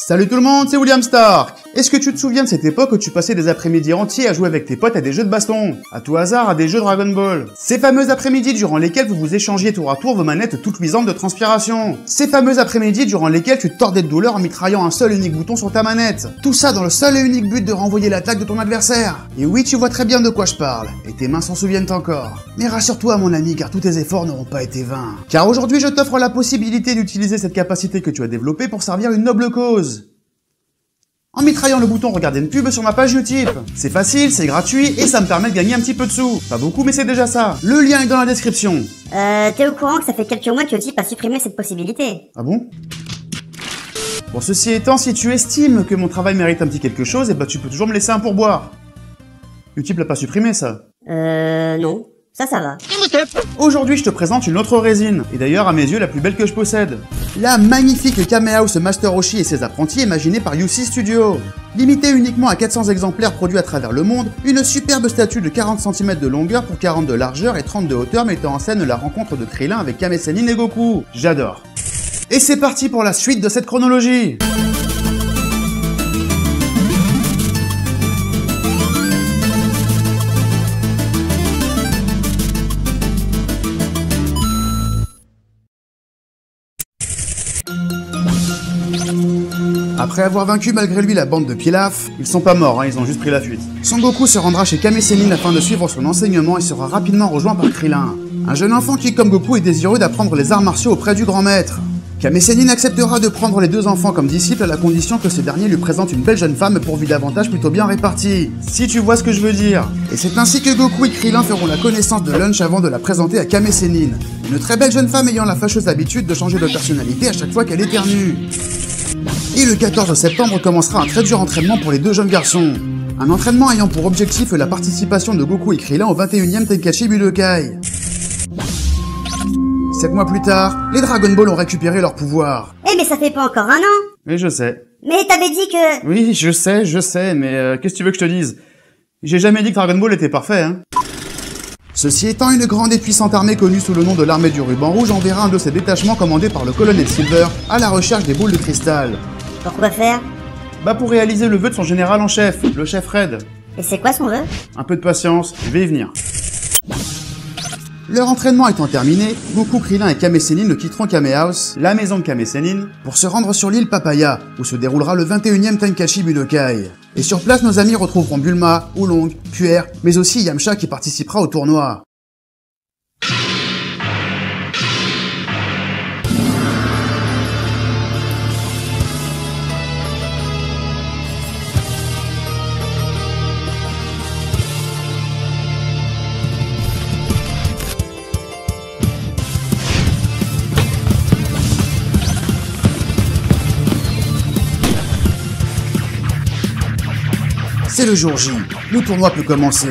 Salut tout le monde, c'est William Stark. Est-ce que tu te souviens de cette époque où tu passais des après-midi entiers à jouer avec tes potes à des jeux de baston, à tout hasard à des jeux Dragon Ball? Ces fameux après-midi durant lesquels vous vous échangiez tour à tour vos manettes toutes luisantes de transpiration. Ces fameux après-midi durant lesquels tu te tordais de douleur en mitraillant un seul et unique bouton sur ta manette. Tout ça dans le seul et unique but de renvoyer l'attaque de ton adversaire. Et oui, tu vois très bien de quoi je parle, et tes mains s'en souviennent encore. Mais rassure-toi mon ami, car tous tes efforts n'auront pas été vains. Car aujourd'hui je t'offre la possibilité d'utiliser cette capacité que tu as développée pour servir une noble cause. En mitraillant le bouton regarder une pub sur ma page Utip. C'est facile, c'est gratuit et ça me permet de gagner un petit peu de sous. Pas beaucoup mais c'est déjà ça. Le lien est dans la description. T'es au courant que ça fait quelques mois que Utip a supprimé cette possibilité? Ah bon? Bon, ceci étant, si tu estimes que mon travail mérite un petit quelque chose, et bah tu peux toujours me laisser un pourboire. Utip l'a pas supprimé ça. Non. Ça va. Aujourd'hui, je te présente une autre résine, et d'ailleurs à mes yeux la plus belle que je possède. La magnifique Kamehouse Master Roshi et ses apprentis imaginée par UC Studio. Limitée uniquement à 400 exemplaires produits à travers le monde, une superbe statue de 40 cm de longueur pour 40 de largeur et 30 de hauteur mettant en scène la rencontre de Krillin avec Kame Sennin et Goku. J'adore. Et c'est parti pour la suite de cette chronologie. Après avoir vaincu malgré lui la bande de Pilaf, ils sont pas morts, ils ont juste pris la fuite. Son Goku se rendra chez Kame Sennin afin de suivre son enseignement et sera rapidement rejoint par Krillin. Un jeune enfant qui, comme Goku, est désireux d'apprendre les arts martiaux auprès du grand maître. Kame Sennin acceptera de prendre les deux enfants comme disciples à la condition que ce dernier lui présente une belle jeune femme pourvue d'avantages plutôt bien répartis. Si tu vois ce que je veux dire. Et c'est ainsi que Goku et Krillin feront la connaissance de Lunch avant de la présenter à Kame Sennin. Une très belle jeune femme ayant la fâcheuse habitude de changer de personnalité à chaque fois qu'elle éternue. Et le 14 septembre commencera un très dur entraînement pour les deux jeunes garçons. Un entraînement ayant pour objectif la participation de Goku et Krillin au 21e Tenkaichi Budokai. 7 mois plus tard, les Dragon Ball ont récupéré leur pouvoir. Eh mais ça fait pas encore un an. Oui, je sais. Mais t'avais dit que... Oui, je sais, mais qu'est-ce que tu veux que je te dise? J'ai jamais dit que Dragon Ball était parfait, hein. Ceci étant, une grande et puissante armée connue sous le nom de l'armée du ruban rouge enverra un de ses détachements commandé par le colonel Silver à la recherche des boules de cristal. Pourquoi faire? Bah pour réaliser le vœu de son général en chef, le chef Red. Et c'est quoi son vœu? Un peu de patience, je vais y venir. Leur entraînement étant terminé, Goku, Krillin et Kame Sennin quitteront Kamehouse, la maison de Kame Sennin, pour se rendre sur l'île Papaya, où se déroulera le 21e Tenkaichi Budokai. Et sur place, nos amis retrouveront Bulma, Oolong, Puer, mais aussi Yamcha qui participera au tournoi. C'est le jour J, le tournoi peut commencer.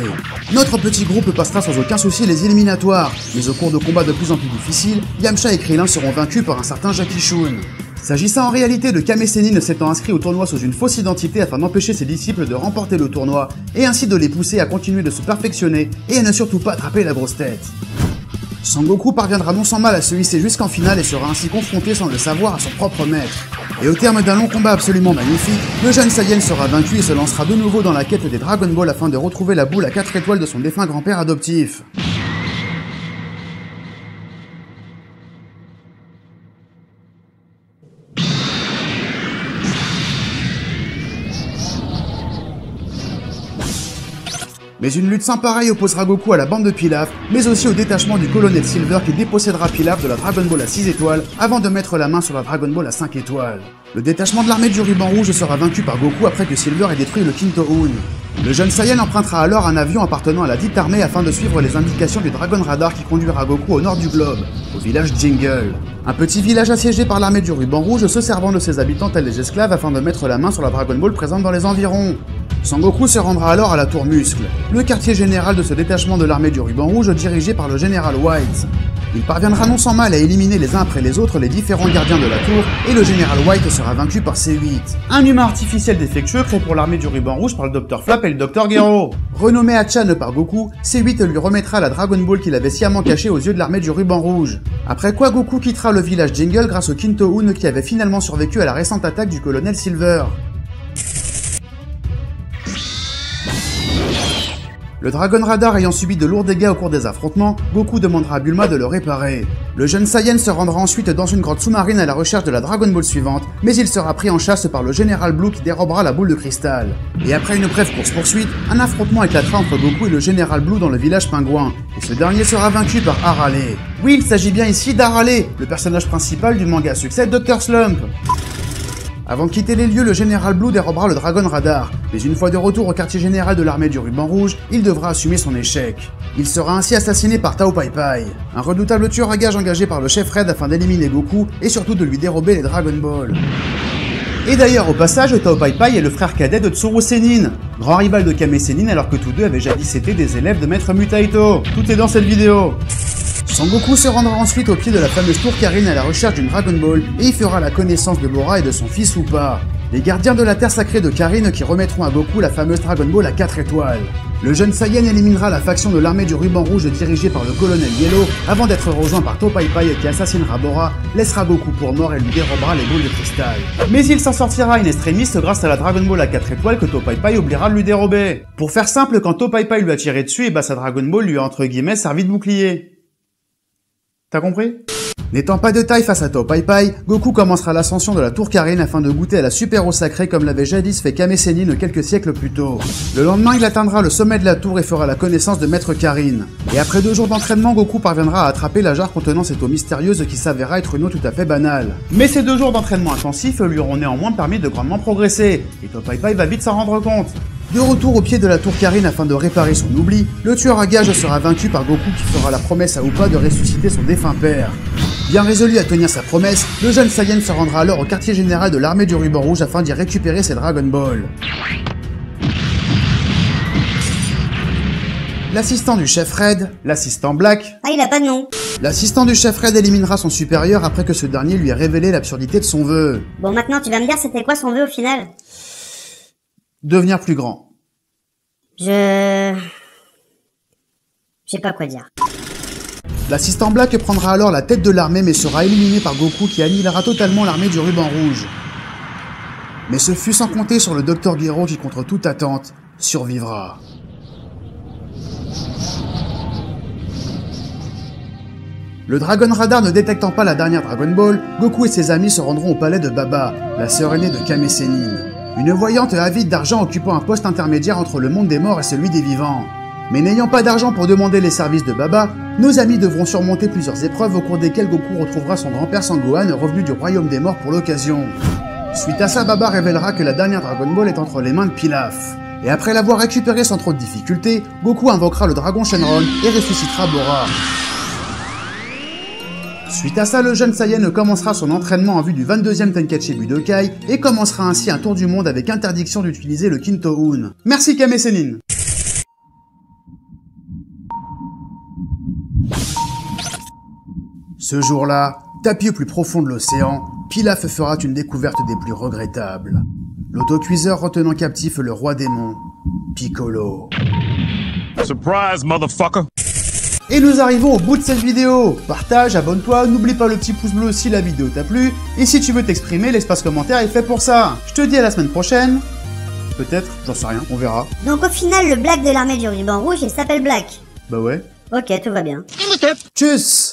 Notre petit groupe passera sans aucun souci les éliminatoires, mais au cours de combats de plus en plus difficiles, Yamcha et Krillin seront vaincus par un certain Jackie Chun. S'agissant en réalité de Kame Sennin s'étant inscrit au tournoi sous une fausse identité afin d'empêcher ses disciples de remporter le tournoi, et ainsi de les pousser à continuer de se perfectionner et à ne surtout pas attraper la grosse tête. Son Goku parviendra non sans mal à se hisser jusqu'en finale et sera ainsi confronté sans le savoir à son propre maître. Et au terme d'un long combat absolument magnifique, le jeune Saiyan sera vaincu et se lancera de nouveau dans la quête des Dragon Ball afin de retrouver la boule à 4 étoiles de son défunt grand-père adoptif. Mais une lutte sans pareil opposera Goku à la bande de Pilaf, mais aussi au détachement du colonel Silver qui dépossédera Pilaf de la Dragon Ball à 6 étoiles avant de mettre la main sur la Dragon Ball à 5 étoiles. Le détachement de l'armée du ruban rouge sera vaincu par Goku après que Silver ait détruit le Kinto-Un. Le jeune Saiyan empruntera alors un avion appartenant à la dite armée afin de suivre les indications du Dragon Radar qui conduira Goku au nord du globe, au village Jingle. Un petit village assiégé par l'armée du ruban rouge se servant de ses habitants tels les esclaves afin de mettre la main sur la Dragon Ball présente dans les environs. Son Goku se rendra alors à la Tour Muscle, le quartier général de ce détachement de l'armée du ruban rouge dirigé par le général White. Il parviendra non sans mal à éliminer les uns après les autres les différents gardiens de la tour, et le général White sera vaincu par C8. Un humain artificiel défectueux créé pour l'armée du ruban rouge par le Dr Flap et le Dr Gero. Renommé Hachan par Goku, C8 lui remettra la Dragon Ball qu'il avait sciemment cachée aux yeux de l'armée du ruban rouge. Après quoi Goku quittera le village Jingle grâce au Kinto-Un qui avait finalement survécu à la récente attaque du colonel Silver. Le Dragon Radar ayant subi de lourds dégâts au cours des affrontements, Goku demandera à Bulma de le réparer. Le jeune Saiyan se rendra ensuite dans une grotte sous-marine à la recherche de la Dragon Ball suivante, mais il sera pris en chasse par le général Blue qui dérobera la boule de cristal. Et après une brève course-poursuite, un affrontement éclatera entre Goku et le général Blue dans le village pingouin, et ce dernier sera vaincu par Arale. Oui, il s'agit bien ici d'Arale, le personnage principal du manga à succès Dr Slump. Avant de quitter les lieux, le général Blue dérobera le Dragon Radar, mais une fois de retour au quartier général de l'armée du ruban rouge, il devra assumer son échec. Il sera ainsi assassiné par Tao Pai Pai, un redoutable tueur à gages engagé par le chef Red afin d'éliminer Goku et surtout de lui dérober les Dragon Ball. Et d'ailleurs, au passage, Tao Pai Pai est le frère cadet de Tsuru Senin, grand rival de Kame Sennin alors que tous deux avaient jadis été des élèves de Maître Mutaito. Tout est dans cette vidéo. Sangoku se rendra ensuite au pied de la fameuse tour Karin à la recherche d'une Dragon Ball et y fera la connaissance de Bora et de son fils Upa, les gardiens de la terre sacrée de Karin qui remettront à Goku la fameuse Dragon Ball à 4 étoiles. Le jeune Saiyan éliminera la faction de l'armée du ruban rouge dirigée par le colonel Yellow avant d'être rejoint par Tao Pai Pai qui assassinera Bora, laissera Goku pour mort et lui dérobera les boules de cristal. Mais il s'en sortira in extremis grâce à la Dragon Ball à 4 étoiles que Tao Pai Pai oubliera de lui dérober. Pour faire simple, quand Tao Pai Pai lui a tiré dessus, et sa Dragon Ball lui a entre guillemets servi de bouclier. T'as compris? N'étant pas de taille face à Tao Pai Pai, Goku commencera l'ascension de la tour Karin afin de goûter à la super eau sacrée comme l'avait jadis fait Kame Sennin quelques siècles plus tôt. Le lendemain, il atteindra le sommet de la tour et fera la connaissance de Maître Karin. Et après 2 jours d'entraînement, Goku parviendra à attraper la jarre contenant cette eau mystérieuse qui s'avéra être une eau tout à fait banale. Mais ces 2 jours d'entraînement intensif lui auront néanmoins permis de grandement progresser, et Tao Pai Pai va vite s'en rendre compte. De retour au pied de la tour Karin afin de réparer son oubli, le tueur à gages sera vaincu par Goku qui fera la promesse à Upa de ressusciter son défunt père. Bien résolu à tenir sa promesse, le jeune Saiyan se rendra alors au quartier général de l'armée du ruban rouge afin d'y récupérer ses Dragon Ball. L'assistant du chef Red, l'assistant Black... Ah, il a pas de nom. L'assistant du chef Red éliminera son supérieur après que ce dernier lui ait révélé l'absurdité de son vœu. Bon, maintenant tu vas me dire c'était quoi son vœu au final? Devenir plus grand. Je sais pas quoi dire. L'assistant Black prendra alors la tête de l'armée mais sera éliminé par Goku qui annihilera totalement l'armée du ruban rouge. Mais ce fut sans compter sur le Dr Gero qui contre toute attente survivra. Le Dragon Radar ne détectant pas la dernière Dragon Ball, Goku et ses amis se rendront au palais de Baba, la sœur aînée de Kame Sennin. Une voyante avide d'argent occupant un poste intermédiaire entre le monde des morts et celui des vivants. Mais n'ayant pas d'argent pour demander les services de Baba, nos amis devront surmonter plusieurs épreuves au cours desquelles Goku retrouvera son grand-père Sangohan revenu du royaume des morts pour l'occasion. Suite à ça, Baba révélera que la dernière Dragon Ball est entre les mains de Pilaf. Et après l'avoir récupérée sans trop de difficultés, Goku invoquera le dragon Shenron et ressuscitera Bora. Suite à ça, le jeune Saiyan commencera son entraînement en vue du 22e Tenkaichi Budokai et commencera ainsi un tour du monde avec interdiction d'utiliser le Kinto-Un. Merci Kame Sennin. Ce jour-là, tapis au plus profond de l'océan, Pilaf fera une découverte des plus regrettables. L'autocuiseur retenant captif le roi démon, Piccolo. Surprise, motherfucker! Et nous arrivons au bout de cette vidéo. Partage, abonne-toi, n'oublie pas le petit pouce bleu si la vidéo t'a plu. Et si tu veux t'exprimer, l'espace commentaire est fait pour ça. Je te dis à la semaine prochaine. Peut-être, j'en sais rien, on verra. Donc au final, le Black de l'armée du ruban rouge, il s'appelle Black. Bah ouais. Ok, tout va bien. Tchuss!